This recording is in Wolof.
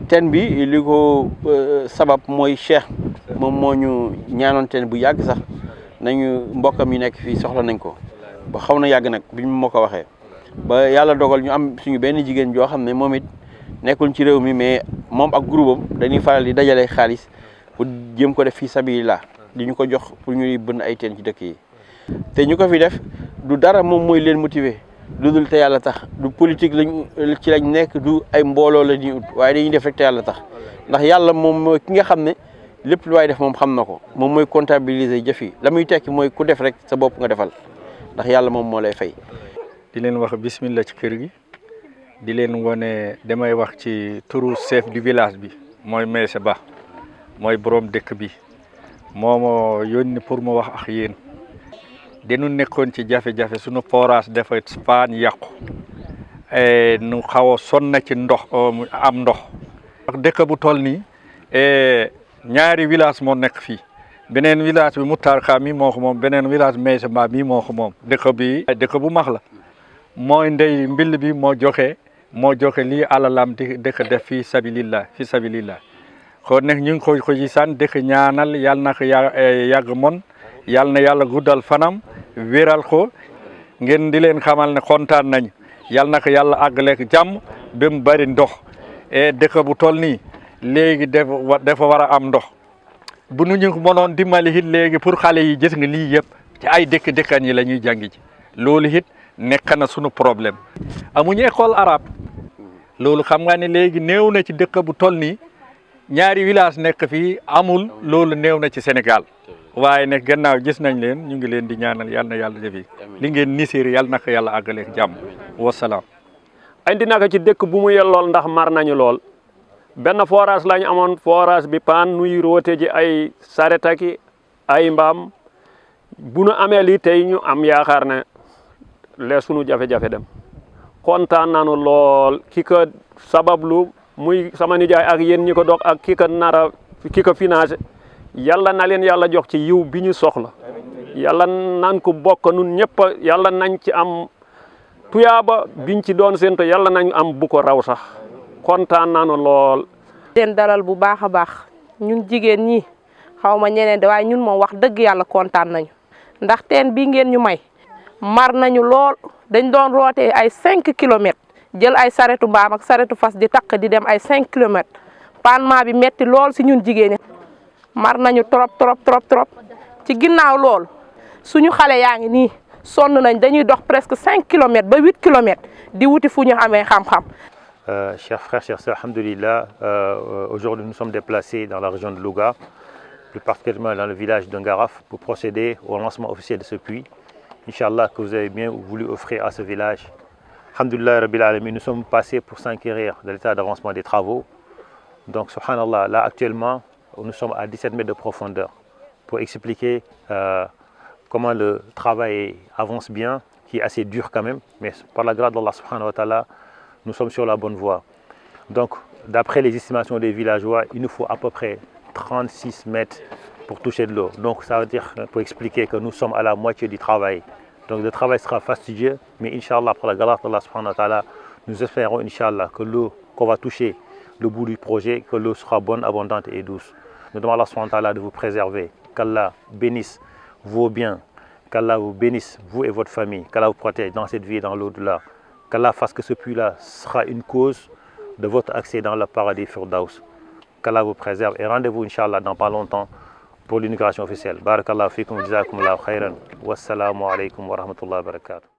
teen bi li ko sabab mooy Cheikh moom moo ñu ñaanoon teen bu yàgg sax nañu mbokkam yi nekk fii soxla nañ ko ba xaw na yàgg nag bi ñu ma ko waxee ba yàlla dogal ñu am suñu benn jigéen joo xam ne moom it nekkul ci réew mi mais moom ak groupe am dañuy faral di dajale xaalis pour jéem ko def fii sabilillah di ñu ko jox pour ñuy bënn ay teen ci dëkk yi te ñu ko fi def du dara moom mooy leen motiver lu dul te yàlla tax du politique lañ ci lañ nekk du ay mbooloo la ñuy ut waaye dañuy def rek te yàlla tax ndax yàlla moom mooy ki nga xam ne lépp lu waay def moom xam na ko moom mooy comptabiliser jëf yi la muy tekki mooy ku def rek sa bopp nga defal ndax yàlla moom moo lay fay. di leen wax bismillah ci kër gi di leen wone damay wax ci turu chef du village bi mooy Meese Ba mooy borom dëkk bi moo ma yónni pour mu wax ak yéen. dañu nekkoon ci jafe-jafe suñu forage dafa paan yàqu nu xaw a sonn ci ndox am ndox dëkk bu toll nii ñaari village moo nekk fii beneen village bi Moutarka mi moo ko moom beneen village Meese Ba mi moo ko moom dëkk bu mag la mooy ndey mbill bi moo joxe lii alalam di dëkk def fi sabilillah kon nag ñu ngi ko ci san dëkk ñaanal yàlla na ko yàgg mon yàlla na yàlla guddal fanam wéral ko ngeen di leen xamal ne kontaan nañ yàlla na ko yàlla àggaleeg jàmm ba mu bari ndox dëkk bu toll nii léegi dafa war a am ndox bu nu ñu mënoon dimbali it léegi pour xale yi gis nga lii yëpp ci ay dëkkan yi la ñuy jàngi ci loolu it nekk na sunu problème amuñu école arabe loolu xam nga ne léegi néew na ci dëkk bu toll nii ñaari village nekk fii amul loolu néew na ci Sénégal waaye nag gannaaw gis nañ leen ñu ngi leen di ñaanal yal na yàlla defi li ngeen nisir yàlla na ko yàlla àggaleeg jàmm wasalaam. andi naka ci dëkk bu mu yellool ndax mar nañu lool benn forage lañu amoon forage bi paan nuy roote ji ay saretaki ay mbaam bu nu amee lii tey ñu am yaakaar ne lee sunu jafe-jafe dem kontaan nañu lool ki ko sabablu muy sama nijaay ak yéen ñi ko dox ak ki ko financé yàlla na leen yàlla jox ci yiw bi ñu soxla yàlla nan ko bokk nun ñëpp yàlla nañ ci am tuyaaba biñ ci doon séntu yàlla nañ am bu ko raw sax kontaan nañu lool. leen dalal bu baax a baax ñun jigéen ñi xaw ma ñeneen de waaye ñun moom wax dëgg yàlla kontaan nañu ndax teen bii ngeen ñu may mar nañu lool dañ doon rootee ay 5 kilomètres jël ay saretu mbaam ak saretu fas di takk di dem ay 5 kilomètres panement bi metti lool si ñun jigéen ñi mar nañu trop ci ginnaaw lool suñu xale yaa ngi nii sonn nañ dañuy dox presque 5 kilomètres ba 8 kilomètres di wuti fu ñu amee xam-xam. Chers frères, chers sœurs, alhamdoulilah, aujourd'hui nous sommes déplacés dans la région de Louga, plus particulièrement dans le village de Ngaraf, pour procéder au lancement officiel de ce puits. Inch'Allah, que vous avez bien voulu offrir à ce village. Alhamdoulilah, Rabbil Alamin, nous sommes passés pour s'inquérir de l'état d'avancement des travaux. Donc, subhanallah, là actuellement, nous sommes à 17 mètres de profondeur pour expliquer comment le travail avance bien, qui est assez dur quand même, mais par la grâce d'Allah subhanahu wa ta'ala, nous sommes sur la bonne voie. Donc, d'après les estimations des villageois, il nous faut à peu près 36 mètres pour toucher de l'eau. Donc, ça veut dire, pour expliquer que nous sommes à la moitié du travail. Donc, le travail sera fastidieux, mais Inch'Allah, par la grâce d'Allah subhanahu wa ta'ala, nous espérons, Inch'Allah, que l'eau qu'on va toucher, le bout du projet, que l'eau sera bonne, abondante et douce. Nous demandons à Allah subhanahu wa ta'ala de vous préserver, qu'Allah bénisse vos biens, qu'Allah vous bénisse, vous et votre famille, qu'Allah vous protège dans cette vie et dans l'au-delà. Qu'Allah fasse que ce puits-là sera une cause de votre accès dans le paradis Firdaus. Qu'Allah vous préserve et rendez-vous, Inch'Allah, dans pas longtemps pour l'inauguration officielle. Barakallahu fikum, jazakumullahu khairan. Wassalamu alaikum wa rahmatullahi wa barakatuh.